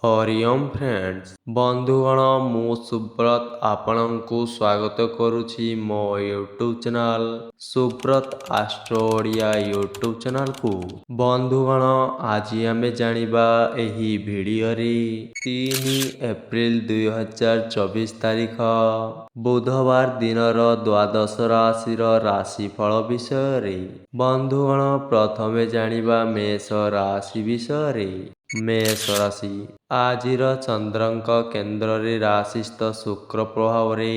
Hariom friends, ବନ୍ଧୁଗଣ ମୁଁ ସୁବ୍ରତ ଆପଣଙ୍କୁ ସ୍ୱାଗତ କରୁଛି ମୋ YouTube channel Subrata astro Odia YouTube ଚ୍ୟାନେଲ୍କୁ। ବନ୍ଧୁଗଣ ଆଜି ଆମେ ଜାଣିବା ଏହି ଭିଡ଼ିଓରେ 3 ଏପ୍ରିଲ 2024 ତାରିଖ ବୁଧବାର ଦିନର ଦ୍ୱାଦଶ ରାଶିର ରାଶିଫଳ ବିଷୟରେ। ବନ୍ଧୁଗଣ ପ୍ରଥମେ ଜାଣିବା ମେଷ ରାଶି ବିଷୟରେ। ମେଷ ରାଶି ଆଜିର ଚନ୍ଦ୍ରଙ୍କ କେନ୍ଦ୍ରରେ ରାଶିସ୍ଥ ଶୁକ୍ର ପ୍ରଭାବରେ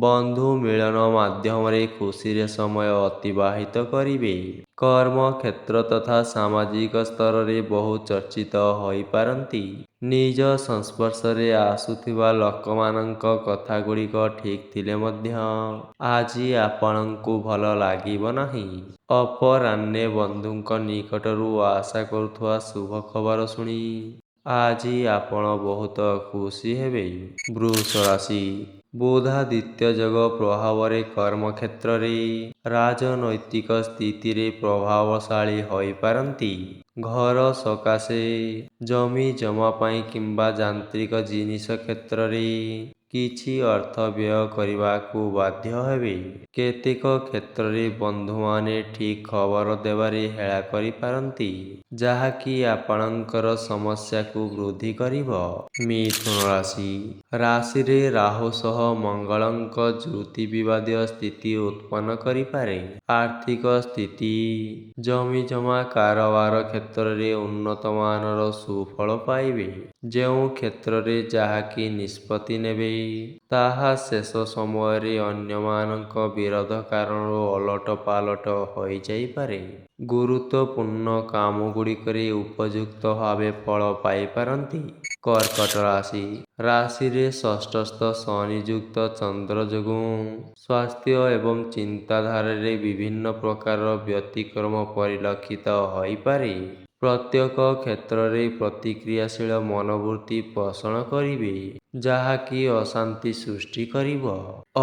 ବନ୍ଧୁ ମିଳନ ମାଧ୍ୟମରେ ଖୁସିରେ ସମୟ ଅତିବାହିତ କରିବେ। କର୍ମକ୍ଷେତ୍ର ତଥା ସାମାଜିକ ସ୍ତରରେ ବହୁ ଚର୍ଚ୍ଚିତ ହୋଇପାରନ୍ତି। ନିଜ ସଂସ୍ପର୍ଶରେ ଆସୁଥିବା ଲୋକମାନଙ୍କ କଥାଗୁଡ଼ିକ ଠିକ୍ ଥିଲେ ମଧ୍ୟ ଆଜି ଆପଣଙ୍କୁ ଭଲ ଲାଗିବ ନାହିଁ। ଅପରାହ୍ନେ ବନ୍ଧୁଙ୍କ ନିକଟରୁ ଆଶା କରୁଥିବା ଶୁଭ ଖବର ଶୁଣି ଆଜି ଆପଣ ବହୁତ ଖୁସି ହେବେ। ବୃଷ ରାଶି ବୁଧାଦିତ୍ୟ ଯୋଗ ପ୍ରଭାବରେ କର୍ମକ୍ଷେତ୍ରରେ ରାଜନୈତିକ ସ୍ଥିତିରେ ପ୍ରଭାବଶାଳୀ ହୋଇପାରନ୍ତି। ଘର ସକାଶେ ଜମି ଜମା ପାଇଁ କିମ୍ବା ଯାନ୍ତ୍ରିକ ଜିନିଷ କ୍ଷେତ୍ରରେ କିଛି ଅର୍ଥ ବ୍ୟୟ କରିବାକୁ ବାଧ୍ୟ ହେବେ। କେତେକ କ୍ଷେତ୍ରରେ ବନ୍ଧୁମାନେ ଠିକ୍ ଖବର ଦେବାରେ ହେଳା କରିପାରନ୍ତି, ଯାହାକି ଆପଣଙ୍କର ସମସ୍ୟାକୁ ବୃଦ୍ଧି କରିବ। ମିଥୁନ ରାଶି ରାଶିରେ ରାହୁ ସହ ମଙ୍ଗଳଙ୍କ ଯୁତି ବିବାଦୀୟ ସ୍ଥିତି ଉତ୍ପନ୍ନ କରିପାରେ। ଆର୍ଥିକ ସ୍ଥିତି ଜମିଜମା କାରବାର କ୍ଷେତ୍ରରେ ଉନ୍ନତମାନର ସୁଫଳ ପାଇବେ। ଯେଉଁ କ୍ଷେତ୍ରରେ ଯାହାକି ନିଷ୍ପତ୍ତି ନେବେ ତାହା ଶେଷ ସମୟରେ ଅନ୍ୟମାନଙ୍କ ବିରୋଧ କାରଣରୁ ଓଲଟପାଲଟ ହୋଇଯାଇପାରେ। ଗୁରୁତ୍ୱପୂର୍ଣ୍ଣ କାମଗୁଡ଼ିକରେ ଉପଯୁକ୍ତ ଭାବେ ଫଳ ପାଇପାରନ୍ତି। କର୍କଟ ରାଶି ରାଶିରେ ଷଷ୍ଠସ୍ଥ ଶନିଯୁକ୍ତ ଚନ୍ଦ୍ର ଯୋଗୁଁ ସ୍ୱାସ୍ଥ୍ୟ ଏବଂ ଚିନ୍ତାଧାରାରେ ବିଭିନ୍ନ ପ୍ରକାରର ବ୍ୟତିକ୍ରମ ପରିଲକ୍ଷିତ ହୋଇପାରେ। ପ୍ରତ୍ୟେକ କ୍ଷେତ୍ରରେ ପ୍ରତିକ୍ରିୟାଶୀଳ ମନୋବୃତ୍ତି ପୋଷଣ କରିବେ, ଯାହାକି ଅଶାନ୍ତି ସୃଷ୍ଟି କରିବ।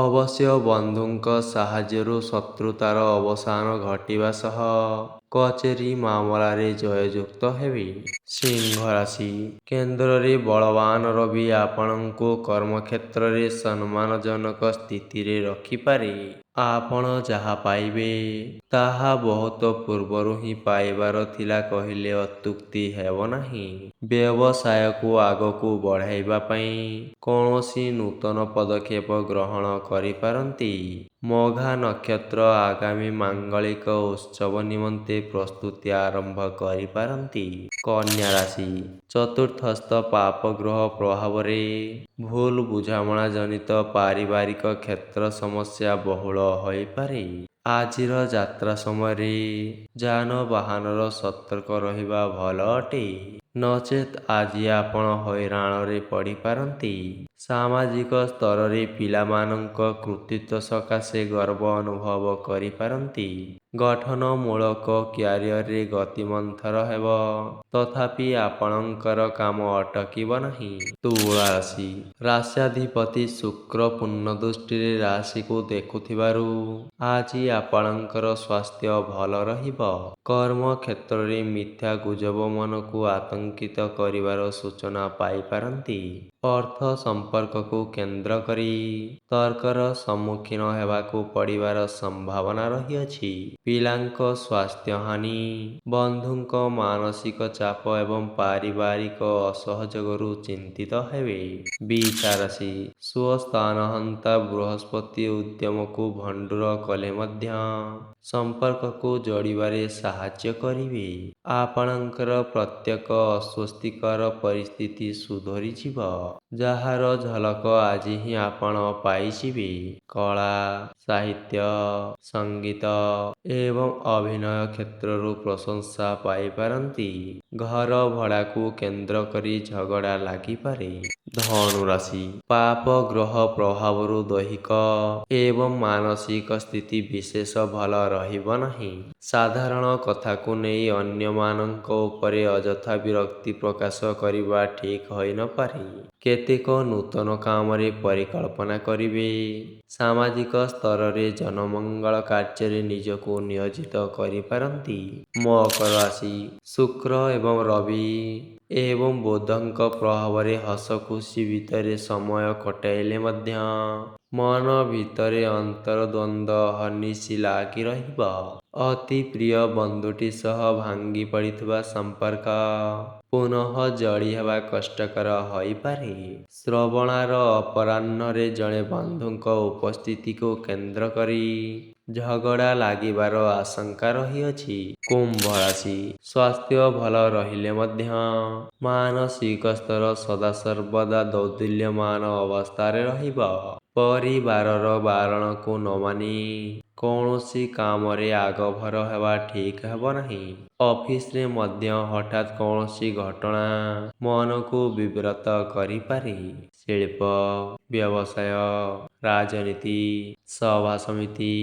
ଅବଶ୍ୟ ବନ୍ଧୁଙ୍କ ସାହାଯ୍ୟରୁ ଶତ୍ରୁତାର ଅବସାନ ଘଟିବା ସହ କଚେରୀ ମାମଲାରେ ଜୟଯୁକ୍ତ ହେବେ। ସିଂହ ରାଶି କେନ୍ଦ୍ରରେ ବଳବାନ ରବି ଆପଣଙ୍କୁ କର୍ମକ୍ଷେତ୍ରରେ ସମ୍ମାନଜନକ ସ୍ଥିତିରେ ରଖିପାରେ। ଆପଣ ଯାହା ପାଇବେ ତାହା ବହୁତ ପୂର୍ବରୁ ହିଁ ପାଇବାର ଥିଲା କହିଲେ ଅତ୍ୟୁକ୍ତି ହେବ ନାହିଁ। ବ୍ୟବସାୟକୁ ଆଗକୁ ବଢ଼ାଇବା ପାଇଁ କୌଣସି ନୂତନ ପଦକ୍ଷେପ ଗ୍ରହଣ କରିପାରନ୍ତି। ମଘା ନକ୍ଷତ୍ର ଆଗାମୀ ମାଙ୍ଗଳିକ ଉତ୍ସବ ନିମନ୍ତେ ପ୍ରସ୍ତୁତି ଆରମ୍ଭ କରିପାରନ୍ତି। କନ୍ୟା ରାଶି ଚତୁର୍ଥସ୍ଥ ପାପ ଗ୍ରହ ପ୍ରଭାବରେ ଭୁଲ ବୁଝାମଣା ଜନିତ ପାରିବାରିକ କ୍ଷେତ୍ର ସମସ୍ୟା ବହୁଳ ହୋଇପାରେ। ଆଜିର ଯାତ୍ରା ସମୟରେ ଯାନବାହନର ସତର୍କ ରହିବା ଭଲ ଅଟେ, ନଚେତ୍ ଆଜି ଆପଣ ହଇରାଣରେ ପଡ଼ିପାରନ୍ତି। ସାମାଜିକ ସ୍ତରରେ ପିଲାମାନଙ୍କ କୃତିତ୍ୱ ସକାଶେ ଗର୍ବ ଅନୁଭବ କରିପାରନ୍ତି। ଗଠନମୂଳକ କ୍ୟାରିୟରରେ ଗତି ମନ୍ଥର ହେବ, ତଥାପି ଆପଣଙ୍କର କାମ ଅଟକିବ ନାହିଁ। ତୁଳା ରାଶି ରାଶ୍ୟାଧିପତି ଶୁକ୍ର ପୂର୍ଣ୍ଣ ଦୃଷ୍ଟିରେ ରାଶିକୁ ଦେଖୁଥିବାରୁ ଆଜି ଆପଣଙ୍କର ସ୍ୱାସ୍ଥ୍ୟ ଭଲ ରହିବ। କର୍ମକ୍ଷେତ୍ରରେ ମିଥ୍ୟା ଗୁଜବ ମନକୁ ଆତଙ୍କିତ କରିବାର ସୂଚନା ପାଇପାରନ୍ତି। ଅର୍ଥ ସମ୍ପର୍କକୁ କେନ୍ଦ୍ର କରି ତର୍କର ସମ୍ମୁଖୀନ ହେବାକୁ ପଡ଼ିବାର ସମ୍ଭାବନା ରହିଅଛି। ପିଲାଙ୍କ ସ୍ୱାସ୍ଥ୍ୟହାନି, ବନ୍ଧୁଙ୍କ ମାନସିକ ଚାପ ଏବଂ ପାରିବାରିକ ଅସହଯୋଗରୁ ଚିନ୍ତିତ ହେବେ। ବିଛା ରାଶି ସ୍ୱସ୍ଥାନହନ୍ତା ବୃହସ୍ପତି ଉଦ୍ୟମକୁ ଭଣ୍ଡୁର କଲେ ମଧ୍ୟ ସମ୍ପର୍କକୁ ଯୋଡ଼ିବାରେ ସାହାଯ୍ୟ କରିବେ। ଆପଣଙ୍କର ପ୍ରତ୍ୟେକ ଅସ୍ୱସ୍ତିକର ପରିସ୍ଥିତି ସୁଧୁରିଯିବ, ଯାହାର ଝଲକ ଆଜି ହିଁ ଆପଣ ପାଇଯିବେ। କଳା, ସାହିତ୍ୟ, ସଙ୍ଗୀତ ଏବଂ ଅଭିନୟ କ୍ଷେତ୍ରରୁ ପ୍ରଶଂସା ପାଇପାରନ୍ତି। ଘର ଭଡ଼ାକୁ କେନ୍ଦ୍ର କରି ଝଗଡ଼ା ଲାଗିପାରେ। ଧନୁ ରାଶି ପାପ ଗ୍ରହ ପ୍ରଭାବରୁ ଦୈହିକ ଏବଂ ମାନସିକ ସ୍ଥିତି ବିଶେଷ ଭଲ ରହିବ ନାହିଁ। ସାଧାରଣ କଥାକୁ ନେଇ ଅନ୍ୟମାନଙ୍କ ଉପରେ ଅଯଥା ବିରକ୍ତି ପ୍ରକାଶ କରିବା ଠିକ୍ ହୋଇନପାରେ। କେତେକ ନୂତନ କାମରେ ପରିକଳ୍ପନା କରିବେ। ସାମାଜିକ ସ୍ତରରେ ଜନମଙ୍ଗଳ କାର୍ଯ୍ୟରେ ନିଜକୁ ନିୟୋଜିତ କରିପାରନ୍ତି। ମକର ରାଶି ଶୁକ୍ର ଏବଂ ରବି ଏବଂ ବୁଧଙ୍କ ପ୍ରଭାବରେ ହସ ଖୁସି ଭିତରେ ସମୟ କଟାଇଲେ ମଧ୍ୟ ମନ ଭିତରେ ଅନ୍ତର୍ଦ୍ୱନ୍ଦ୍ୱ ହନିଶି ଲାଗି ରହିବ। ଅତି ପ୍ରିୟ ବନ୍ଧୁଟି ସହ ଭାଙ୍ଗି ପଡ଼ିଥିବା ସମ୍ପର୍କ ପୁନଃ ଯୋଡ଼ି ହେବା କଷ୍ଟକର ହୋଇପାରେ। ଶ୍ରବଣାର ଅପରାହ୍ନରେ ଜଣେ ବନ୍ଧୁଙ୍କ ଉପସ୍ଥିତିକୁ କେନ୍ଦ୍ର କରି ଝଗଡ଼ା ଲାଗିବାର ଆଶଙ୍କା ରହିଅଛି। କୁମ୍ଭ ରାଶି, ସ୍ୱାସ୍ଥ୍ୟ ଭଲ ରହିଲେ ମଧ୍ୟ ମାନସିକ ସ୍ତର ସଦାସର୍ବଦା ଦୋଦୁଲ୍ୟମାନ ଅବସ୍ଥାରେ ରହିବ। ପରିବାରର ବାରଣକୁ ନ ମାନି କୌଣସି କାମରେ ଆଗଭର ହେବା ଠିକ୍ ହେବ ନାହିଁ। ଅଫିସରେ ମଧ୍ୟ ହଠାତ୍ କୌଣସି ଘଟଣା ମନକୁ ବିବ୍ରତ କରିପାରେ। ଶିଳ୍ପ, ବ୍ୟବସାୟ, ରାଜନୀତି, ସଭାସମିତି,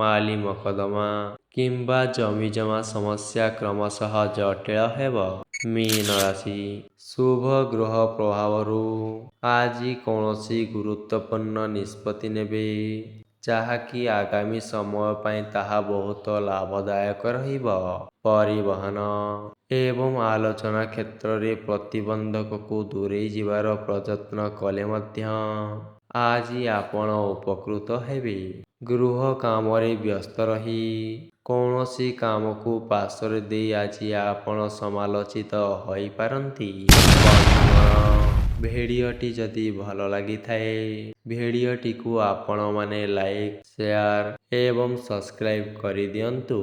ମାଲି ମକଦ୍ଦମା କିମ୍ବା ଜମିଜମା ସମସ୍ୟା କ୍ରମଶଃ ଜଟିଳ ହେବ। ମୀନ ରାଶି, ଶୁଭ ଗ୍ରହ ପ୍ରଭାବରୁ ଆଜି କୌଣସି ଗୁରୁତ୍ୱପୂର୍ଣ୍ଣ ନିଷ୍ପତ୍ତି ନେବେ, ଯାହାକି ଆଗାମୀ ସମୟ ପାଇଁ ତାହା ବହୁତ ଲାଭଦାୟକ ରହିବ। ପରିବହନ ଏବଂ ଆଲୋଚନା କ୍ଷେତ୍ରରେ ପ୍ରତିବନ୍ଧକକୁ ଦୂରେଇ ଯିବାର ପ୍ରଯତ୍ନ କଲେ ମଧ୍ୟ ଆଜି ଆପଣ ଉପକୃତ ହେବେ। ଗୃହ କାମରେ ବ୍ୟସ୍ତ ରହି କୌଣସି କାମକୁ ପାର୍ଶ୍ୱରେ ଦେଇ ଆଜି ଆପଣ ସମାଲୋଚିତ ହୋଇପାରନ୍ତି। ବନ୍ଧୁଗଣ, ଭିଡ଼ିଓଟି ଯଦି ଭଲ ଲାଗିଥାଏ, ଭିଡ଼ିଓଟିକୁ ଆପଣମାନେ ଲାଇକ୍, ସେୟାର ଏବଂ ସବସ୍କ୍ରାଇବ୍ କରିଦିଅନ୍ତୁ।